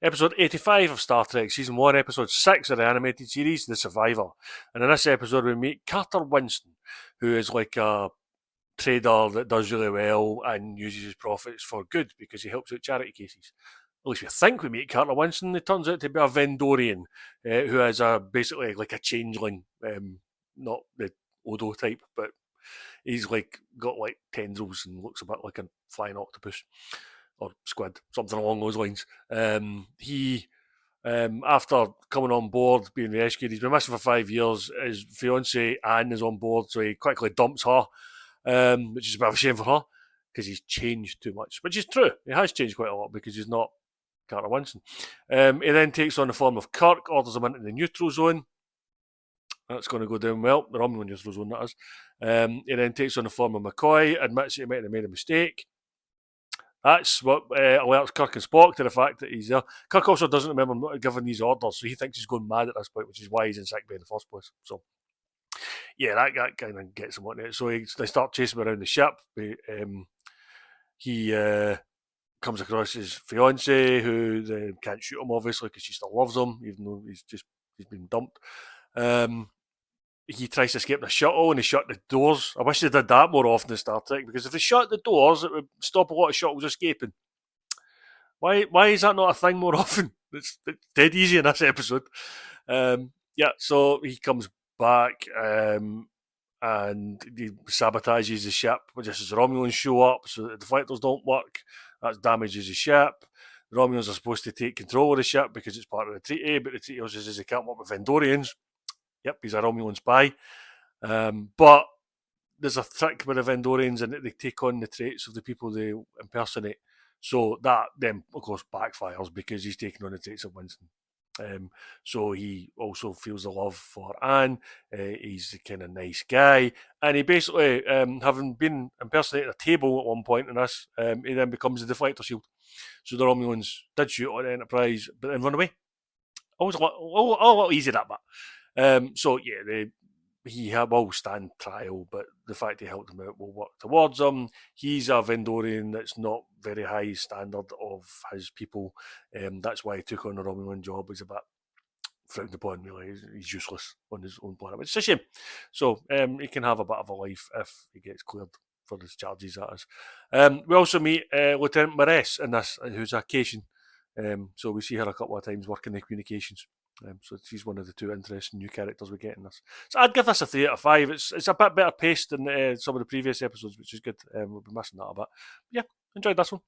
Episode 85 of Star Trek Season 1, Episode 6 of the animated series, The Survivor. And in this episode, we meet Carter Winston, who is like a trader that does really well and uses his profits for good because he helps out charity cases. At least we think we meet Carter Winston. It turns out to be a Vendorian who is basically like a changeling, not the Odo type, but he's like got like tendrils and looks a bit like a flying octopus or squid, something along those lines. He after coming on board, being rescued, he's been missing for 5 years. His fiancée Anne is on board, so he quickly dumps her, which is a bit of a shame for her because he's changed too much. Which is true. He has changed quite a lot because he's not Carter Winston. He then takes on the form of Kirk, orders him into the neutral zone. That's going to go down well. The Romulan neutral zone, that is. He then takes on the form of McCoy, admits he might have made a mistake. That's what alerts Kirk and Spock to the fact that he's there. Kirk also doesn't remember giving these orders, so he thinks he's going mad at this point, which is why he's in sick bay in the first place. So, yeah, that kind of gets him on it. So they start chasing him around the ship. He comes across his fiancée, who can't shoot him, obviously, because she still loves him, even though he's been dumped. He tries to escape the shuttle and they shut the doors. I wish they did that more often in Star Trek because if they shut the doors, it would stop a lot of shuttles escaping. Why is that not a thing more often? It's dead easy in this episode. Yeah, so he comes back and he sabotages the ship just as the Romulans show up, so the deflectors don't work. That damages the ship. The Romulans are supposed to take control of the ship because it's part of the treaty, but the treaty also says they can't work with Vendorians. Yep, he's a Romulan spy. But there's a trick with the Vendorians in that they take on the traits of the people they impersonate. So that then, of course, backfires because he's taking on the traits of Winston. So he also feels the love for Anne. He's the kind of nice guy, and he basically, having been impersonating a table at one point in this, he then becomes the deflector shield. So the Romulans did shoot on the Enterprise, but then run away. Always a lot easier that bit. So yeah, he will stand trial, but the fact he helped him out will work towards him. He's a Vendorian that's not very high standard of his people. That's why he took on the Romulan job. He's a bit frowned upon, really. He's useless on his own planet, which is a shame. So he can have a bit of a life if he gets cleared for his charges, that is. We also meet Lieutenant Mares in this, who's a Cation. So we see her a couple of times working the communications. So she's one of the two interesting new characters we get in this. So I'd give this a 3 out of 5. It's a bit better paced than some of the previous episodes, which is good. We'll be missing that a bit. But yeah, enjoyed this one.